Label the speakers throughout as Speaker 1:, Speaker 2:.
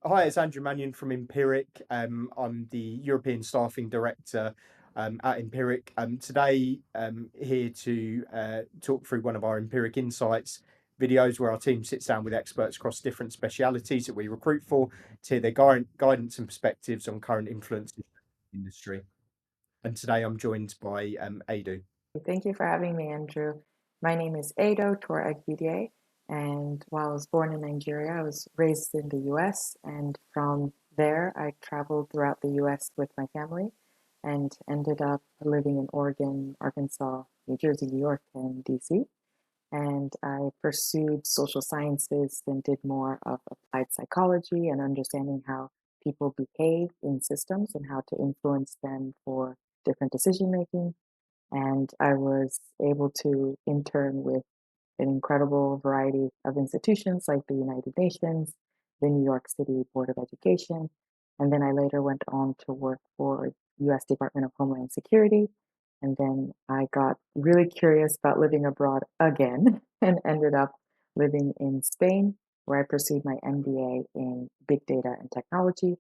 Speaker 1: Hi, it's Andrew Mannion from Empiric. I'm the European Staffing Director at Empiric. Today, here to talk through one of our Empiric Insights videos where our team sits down with experts across different specialities that we recruit for to hear their guidance and perspectives on current influences in the industry. And today I'm joined by Adu.
Speaker 2: Thank you for having me, Andrew. My name is Erdoo Tor-Agbidye, and while I was born in Nigeria, I was raised in the US, and from there, I traveled throughout the US with my family and ended up living in Oregon, Arkansas, New Jersey, New York, and DC. And I pursued social sciences, then did more of applied psychology and understanding how people behave in systems and how to influence them for different decision making, and I was able to intern with an incredible variety of institutions like the United Nations, the New York City Board of Education, and then I later went on to work for US Department of Homeland Security. And then I got really curious about living abroad again and ended up living in Spain, where I pursued my MBA in big data and technology.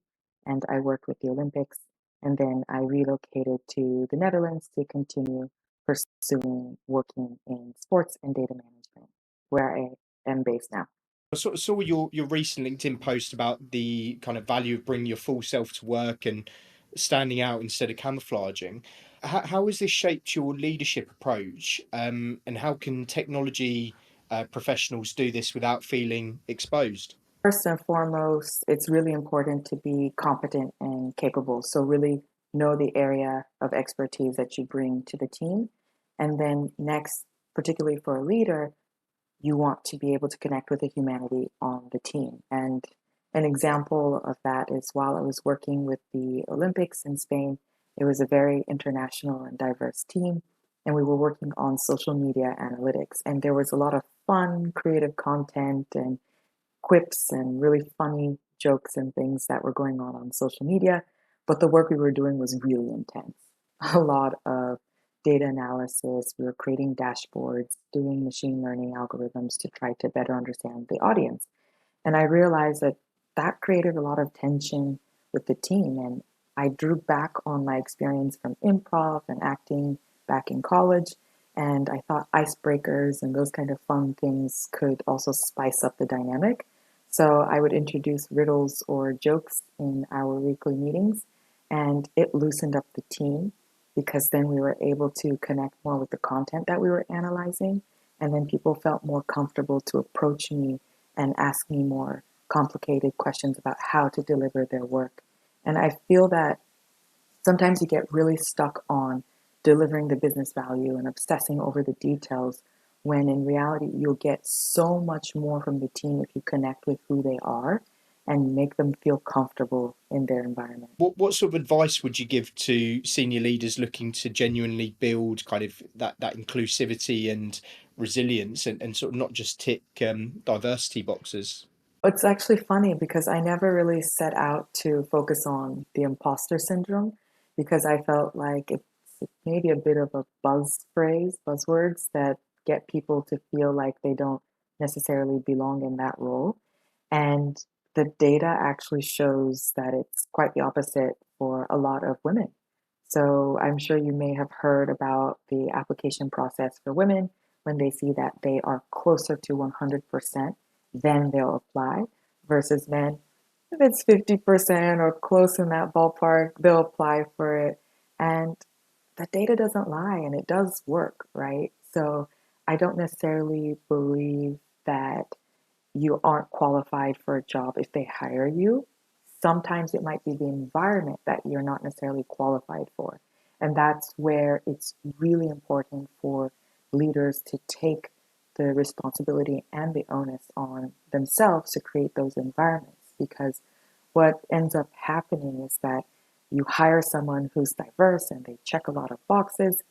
Speaker 2: And I worked with the Olympics. And then I relocated to the Netherlands to continue pursuing working in sports and data management, where I am based now.
Speaker 1: I sort of saw your recent LinkedIn post about the kind of value of bringing your full self to work and standing out instead of camouflaging. How has this shaped your leadership approach? And how can technology professionals do this without feeling exposed?
Speaker 2: First and foremost, it's really important to be competent and capable. So, really know the area of expertise that you bring to the team. And then, next, particularly for a leader, you want to be able to connect with the humanity on the team. And an example of that is while I was working with the Olympics in Spain, it was a very international and diverse team. And we were working on social media analytics. And there was a lot of fun, creative content and quips and really funny jokes and things that were going on social media. But the work we were doing was really intense. A lot of data analysis. We were creating dashboards, doing machine learning algorithms to try to better understand the audience. And I realized that that created a lot of tension with the team. And I drew back on my experience from improv and acting back in college. And I thought icebreakers and those kind of fun things could also spice up the dynamic. So I would introduce riddles or jokes in our weekly meetings, and it loosened up the team because then we were able to connect more with the content that we were analyzing. And then people felt more comfortable to approach me and ask me more complicated questions about how to deliver their work. And I feel that sometimes you get really stuck on delivering the business value and obsessing over the details when in reality you'll get so much more from the team if you connect with who they are and make them feel comfortable in their environment.
Speaker 1: What sort of advice would you give to senior leaders looking to genuinely build kind of that inclusivity and resilience and sort of not just tick diversity boxes?
Speaker 2: It's actually funny because I never really set out to focus on the imposter syndrome because I felt like it's maybe a bit of a buzz phrase, buzzwords that get people to feel like they don't necessarily belong in that role. And the data actually shows that it's quite the opposite for a lot of women. So I'm sure you may have heard about the application process for women when they see that they are closer to 100%, then they'll apply, versus men. If it's 50% or close in that ballpark, they'll apply for it. And the data doesn't lie and it does work, right? So I don't necessarily believe that you aren't qualified for a job if they hire you. Sometimes it might be the environment that you're not necessarily qualified for. And that's where it's really important for leaders to take the responsibility and the onus on themselves to create those environments. Because what ends up happening is that you hire someone who's diverse and they check a lot of boxes,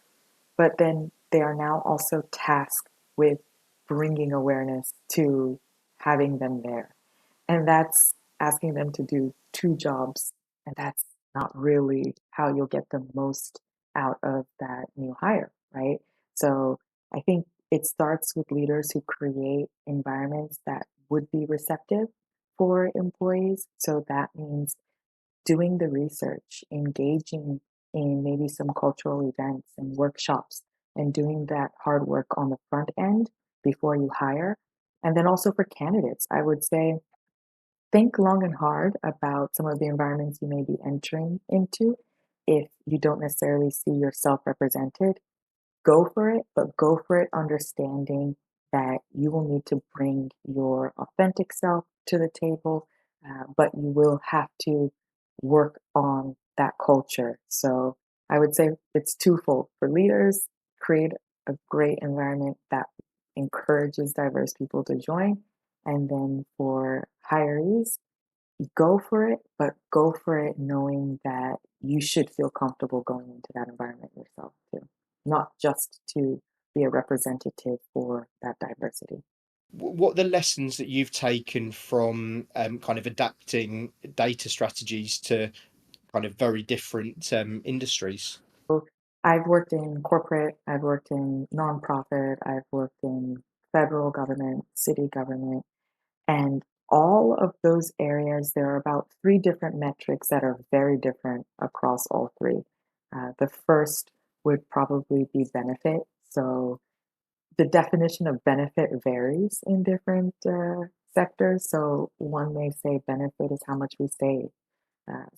Speaker 2: but then they are now also tasked with bringing awareness to having them there. And that's asking them to do two jobs. And that's not really how you'll get the most out of that new hire, right? So I think it starts with leaders who create environments that would be receptive for employees. So that means doing the research, engaging in maybe some cultural events and workshops, and doing that hard work on the front end before you hire. And then also for candidates, I would say think long and hard about some of the environments you may be entering into. If you don't necessarily see yourself represented, go for it, but go for it understanding that you will need to bring your authentic self to the table, but you will have to work on that culture. So I would say it's twofold. For leaders, create a great environment that encourages diverse people to join. And then for hirees, go for it, but go for it knowing that you should feel comfortable going into that environment yourself too, not just to be a representative for that diversity.
Speaker 1: What are the lessons that you've taken from kind of adapting data strategies to kind of very different industries?
Speaker 2: So I've worked in corporate, I've worked in nonprofit, I've worked in federal government, city government, and all of those areas, there are about three different metrics that are very different across all three. The first would probably be benefit. So the definition of benefit varies in different sectors. So one may say benefit is how much we save.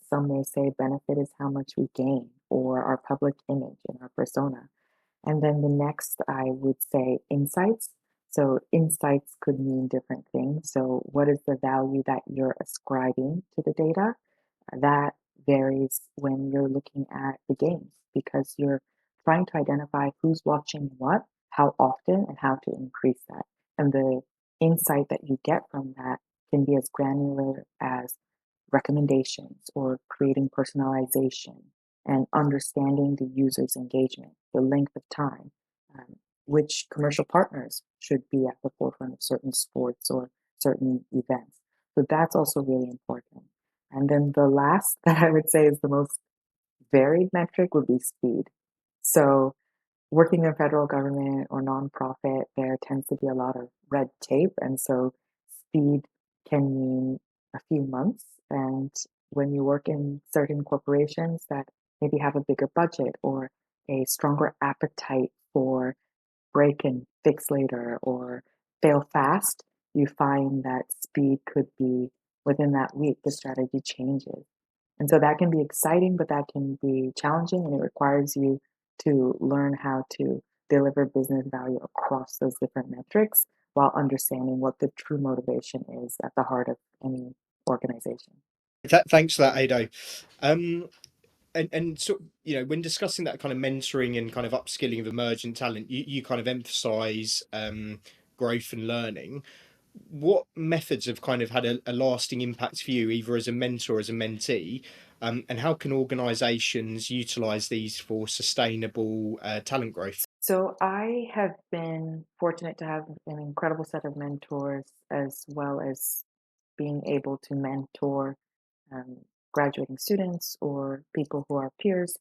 Speaker 2: Some may say benefit is how much we gain or our public image and our persona. And then the next, I would say insights. So insights could mean different things. So what is the value that you're ascribing to the data? That varies when you're looking at the games because you're trying to identify who's watching what, how often, and how to increase that. And the insight that you get from that can be as granular as recommendations or creating personalization and understanding the user's engagement, the length of time, which commercial partners should be at the forefront of certain sports or certain events. So that's also really important. And then the last that I would say is the most varied metric would be speed. So working in federal government or nonprofit, there tends to be a lot of red tape. And so speed can mean a few months. And when you work in certain corporations that maybe have a bigger budget or a stronger appetite for break and fix later or fail fast, you find that speed could be within that week, the strategy changes. And so that can be exciting, but that can be challenging and it requires you to learn how to deliver business value across those different metrics while understanding what the true motivation is at the heart of any organization.
Speaker 1: Thanks for that, Ado. Um, and so when discussing that kind of mentoring and kind of upskilling of emerging talent, you kind of emphasize growth and learning. What methods have kind of had a lasting impact for you, either as a mentor or as a mentee? And how can organizations utilize these for sustainable talent growth?
Speaker 2: So I have been fortunate to have an incredible set of mentors as well as being able to mentor um, graduating students or people who are peers.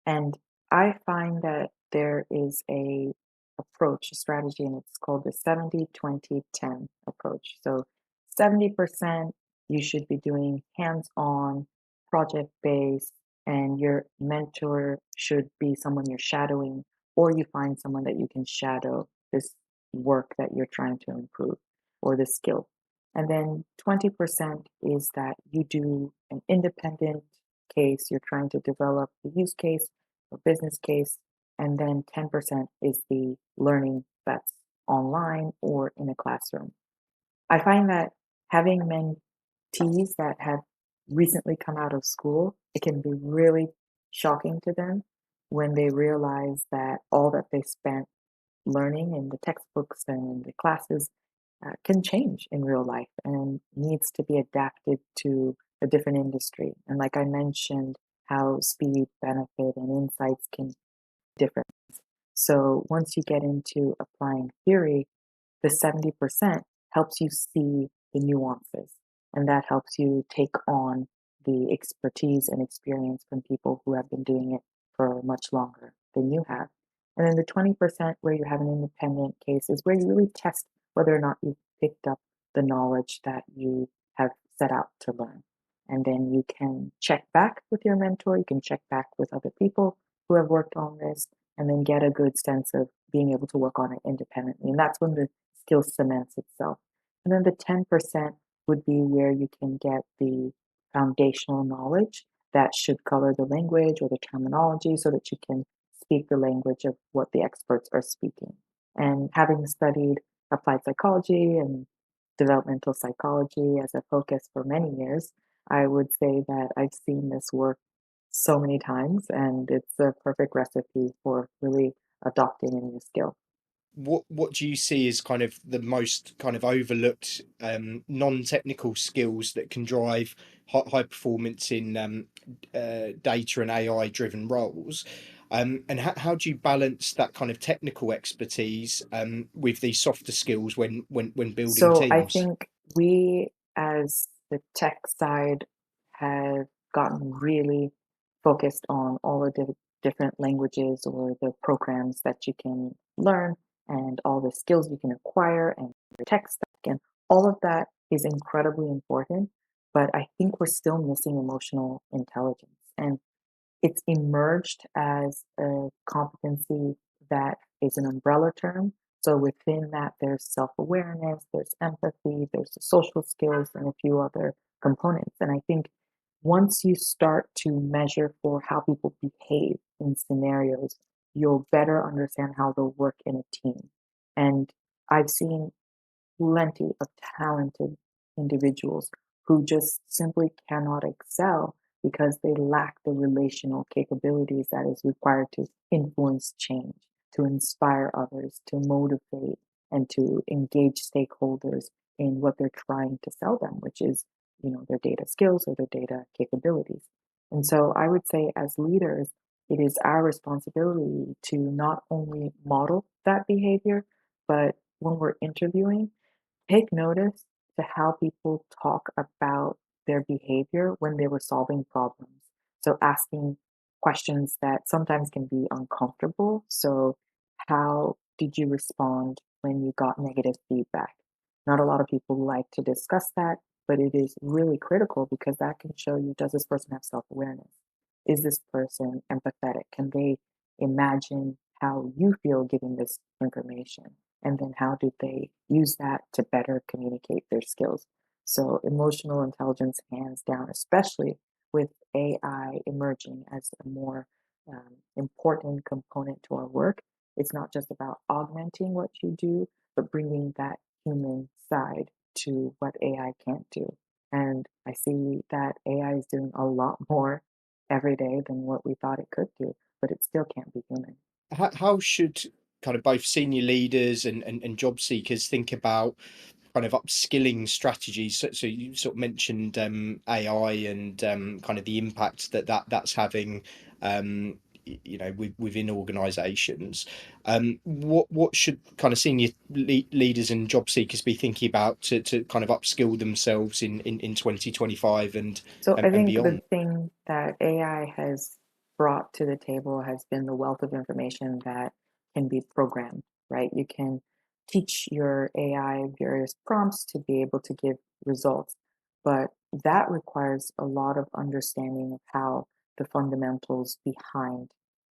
Speaker 2: And I find that there is a approach, a strategy, and it's called the 70-20-10 approach. So 70% you should be doing hands-on, project-based, and your mentor should be someone you're shadowing, or you find someone that you can shadow this work that you're trying to improve or the skill. And then 20% is that you do an independent case, you're trying to develop the use case or business case, and then 10% is the learning that's online or in a classroom. I find that having mentees that have recently come out of school, it can be really shocking to them when they realize that all that they spent learning in the textbooks and in the classes can change in real life and needs to be adapted to a different industry. And like I mentioned, how speed, benefit, and insights can be different. So once you get into applying theory, the 70% helps you see the nuances, and that helps you take on the expertise and experience from people who have been doing it for much longer than you have. And then the 20% where you have an independent case is where you really test whether or not you've picked up the knowledge that you have set out to learn. And then you can check back with your mentor, you can check back with other people who have worked on this, and then get a good sense of being able to work on it independently. And that's when the skill cements itself. And then the 10% would be where you can get the foundational knowledge that should color the language or the terminology so that you can speak the language of what the experts are speaking. And having studied applied psychology and developmental psychology as a focus for many years, I would say that I've seen this work so many times, and it's a perfect recipe for really adopting a new skill.
Speaker 1: What do you see as kind of the most kind of overlooked non-technical skills that can drive high performance in data and AI driven roles? And how do you balance that kind of technical expertise with these softer skills when building
Speaker 2: So I
Speaker 1: teams?
Speaker 2: think we, as the tech side, have gotten really focused on all the different languages or the programs that you can learn and all the skills you can acquire and your tech stack. And all of that is incredibly important. But I think we're still missing emotional intelligence. And it's emerged as a competency that is an umbrella term. So within that, there's self-awareness, there's empathy, there's the social skills, and a few other components. And I think once you start to measure for how people behave in scenarios, you'll better understand how they'll work in a team. And I've seen plenty of talented individuals who just simply cannot excel because they lack the relational capabilities that is required to influence change, to inspire others, to motivate, and to engage stakeholders in what they're trying to sell them, which is, their data skills or their data capabilities. And so I would say as leaders, it is our responsibility to not only model that behavior, but when we're interviewing, take notice to how people talk about their behavior when they were solving problems. So asking questions that sometimes can be uncomfortable. So how did you respond when you got negative feedback? Not a lot of people like to discuss that, but it is really critical because that can show you, does this person have self-awareness? Is this person empathetic? Can they imagine how you feel given this information? And then how do they use that to better communicate their skills? So emotional intelligence, hands down, especially with AI emerging as a more important component to our work. It's not just about augmenting what you do, but bringing that human side to what AI can't do. And I see that AI is doing a lot more every day than what we thought it could do, but it still can't be human.
Speaker 1: How should kind of both senior leaders and job seekers think about kind of upskilling strategies? So you sort of mentioned AI and kind of the impact that's having, within organisations. What should kind of senior leaders and job seekers be thinking about to kind of upskill themselves in 2025
Speaker 2: So I
Speaker 1: and
Speaker 2: think the
Speaker 1: beyond?
Speaker 2: thing that AI has brought to the table has been the wealth of information that can be programmed, right? You can teach your AI various prompts to be able to give results, but that requires a lot of understanding of how the fundamentals behind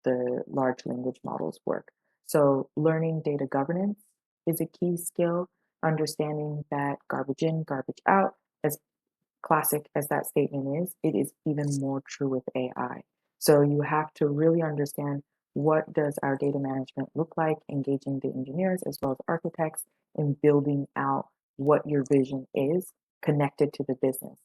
Speaker 2: the large language models work. So learning data governance is a key skill, understanding that garbage in, garbage out, as classic as that statement is, it is even more true with AI. So you have to really understand, what does our data management look like, engaging the engineers as well as architects in building out what your vision is connected to the business.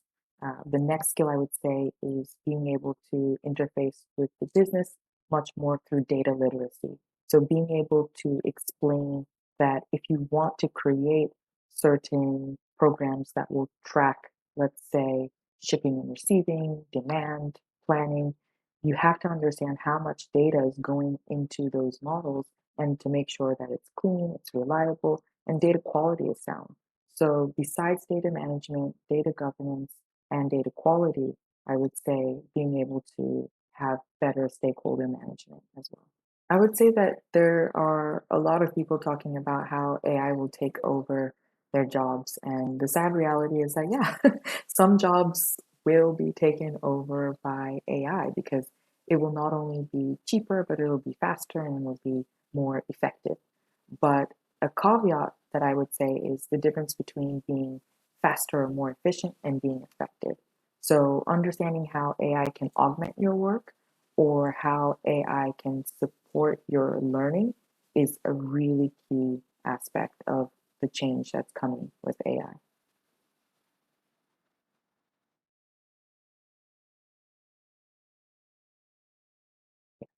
Speaker 2: The next skill I would say is being able to interface with the business much more through data literacy. So being able to explain that if you want to create certain programs that will track, let's say, shipping and receiving, demand, planning, you have to understand how much data is going into those models and to make sure that it's clean, it's reliable, and data quality is sound. So, besides data management, data governance, and data quality, I would say being able to have better stakeholder management as well. I would say that there are a lot of people talking about how AI will take over their jobs. And the sad reality is that, yeah, some jobs will be taken over by AI because it will not only be cheaper, but it'll be faster and will be more effective. But a caveat that I would say is the difference between being faster or more efficient and being effective. So, understanding how AI can augment your work or how AI can support your learning is a really key aspect of the change that's coming with AI. Yes.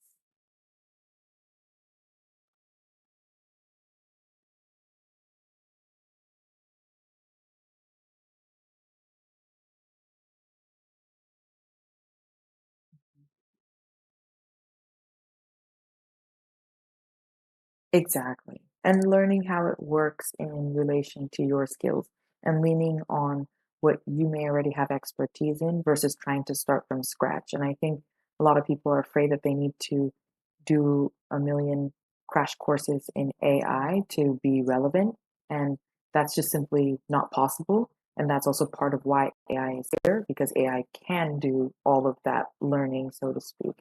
Speaker 2: Exactly. And learning how it works in relation to your skills and leaning on what you may already have expertise in versus trying to start from scratch. And I think a lot of people are afraid that they need to do a million crash courses in AI to be relevant. And that's just simply not possible. And that's also part of why AI is here because AI can do all of that learning, so to speak.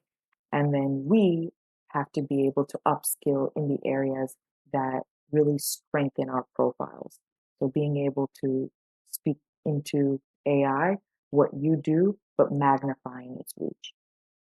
Speaker 2: And then we have to be able to upskill in the areas that really strengthen our profiles. So being able to speak into AI what you do, but magnifying its reach.